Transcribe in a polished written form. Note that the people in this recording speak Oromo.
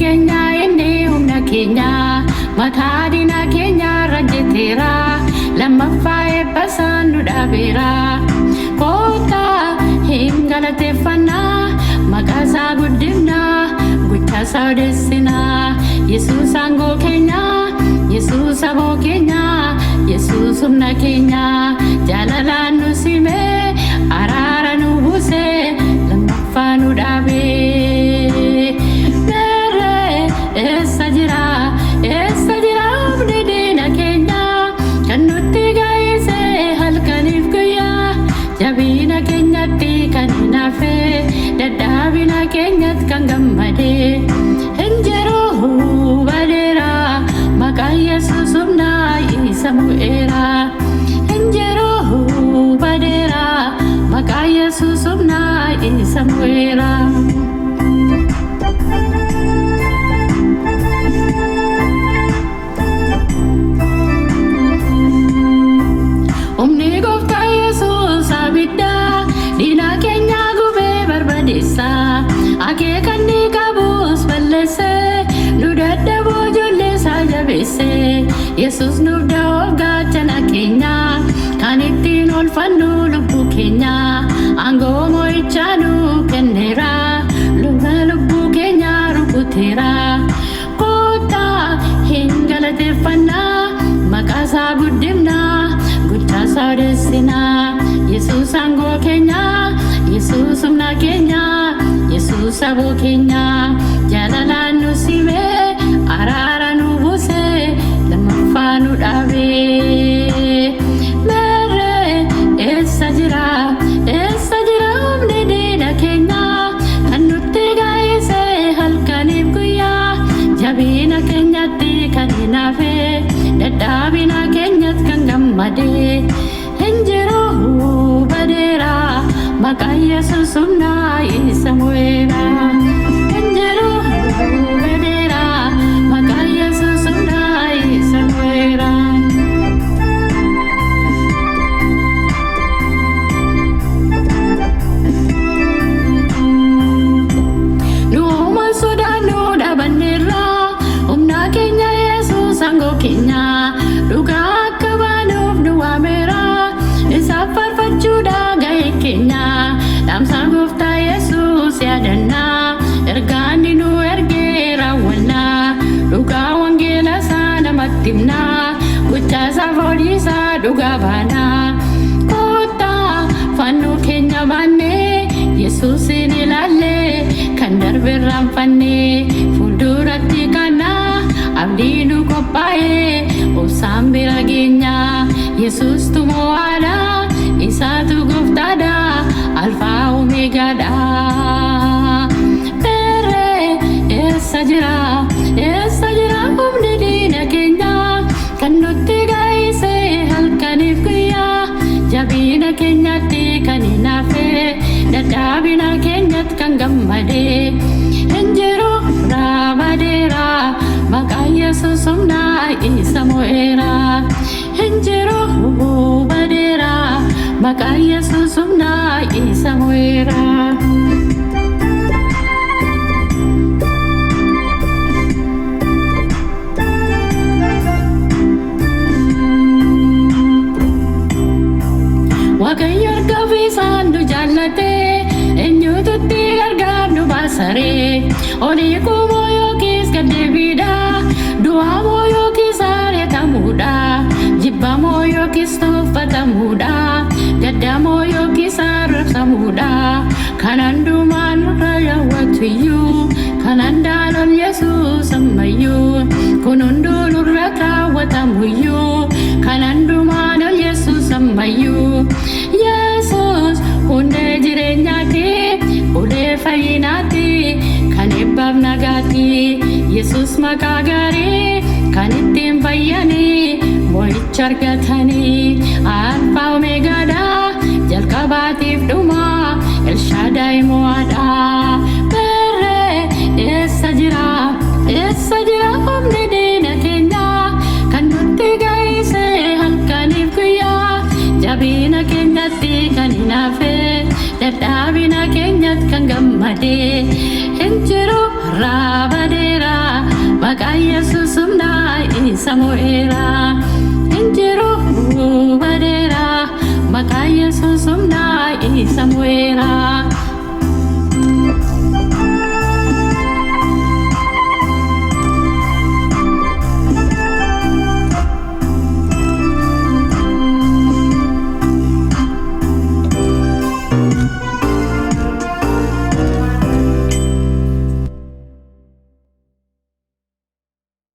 keenya inni humna keenya mataa diina keenya rajjeteera lammaffaa eebbasaan nu dhaabeera kottaa hin galateeffannaa maqaa isaa guddifnaa gochaa isaa odeessinaa Yesuus aangoo keenya Yesuus aboo keenya Yesuus humna keenya jaalalaan nu simee araara nu buusee lammaffaa nu dhaabee merree eessa jira humni diina keenya kan nutti gaayisee halkaniif guyyaa jabina keenyatti kan hinaafee dadhaabina keenyatti kan gammadee hin jiru badeera maqaan Yesuus humna isa mu'eera hin jiru badeera maqaan Yesuus humna isa mu'eera. Humni gooftaa Yesuus abiddaa diina keenya gubee barbadeessa akeekan ni qabus balleessee nu dadhaboo ijoollee isaa jabeessee Yesuus nuuf da'oof gaachana keenya kan ittiin oolfannu lubbuu keenya aangoo moo'ichaa nu kenneera lubbuu keenya rukuteera kottaa hin galateeffannaa maqaa isaa guddifnaa gochaa isaa odeessinaa Yesuus aangoo keenya Yesuus humna keenya Yesuus aboo keenya jaalalaan nu simee araara nu buusee lammaffaa nu dhaabee merree eessa jira humni diina keenya kan nutti gaayisee halkaniif guyyaa jabina keenyatti kan hinaafee dadhaabina keenyatti kan gammadee hin jiru badeera maqaan Yesuus humna isa mu'eera hin jiru badeera maqaan Yesuus humna isa mu'eera. Nu uuman sodaannu dhabanneerra humna keenya Yesuus aangoo keenya dhugaa akka baanuuf nu waameera isaaf faarfachuudha gahee keenya dhaamsa gooftaa Yesuus yaadannaa ergaa inni nu ergee raawwannaa dhugaa wangeela isaa namatti himnaa gochaa isaa foolii isaa dhugaa baanaa kottaa fannoo keenya baannee Yesuusin ilaallee kan darbe irraanfannee fuulduratti kannaa abdii nu qophaa'ee obsaan bira geenya Yesuus tumo'aadha isaatu gooftaadha alfaa omeegaadha merree eessa jira humni diina keenya kan nutti gaayisee halkaniif guyyaa jabina keenyatti kan hinaafee dadhaabina keenyatti kan gammadee hin jiru badeera maqaan Yesuus humna isa mu'eera hin jiru badeera maqaan Yesuus humna isa mu'eera. Waaqayyo erga ofiisaan nu jaallatee eenyututti gargaar nu baasaree olii kumoo yookiis gaddeebiidha du'aa moo yookiis ari'atamuudha jibba moo yookiis tuffatamuudha gadda moo yookiis arrabsamuudha kan hundumaan nurra raawwatu iyyuu kan handaan ol Yesuus ammayyuu kun hunduu nurra raawwatamu iyyuu kan hundumaan ol Yesuus ammayyuu Yesuus hundee jireenyaati ulee fayyinaati kan eebbaaf nagaati Yesuus maqaa gaarii kan ittiin fayyanii mo'icha argatanii alfaa omeegaadha jalqabaatiif dhumaa Elshaadaay mo'aadha merree eessa jira humni diina keenya kan nutti gaayisee halkaniif guyyaa jabina keenyatti kan hinaafee dadhaabina keenyatti kan gammadee Injiru rabadera makaya susumna isamoera Injiru badera makaya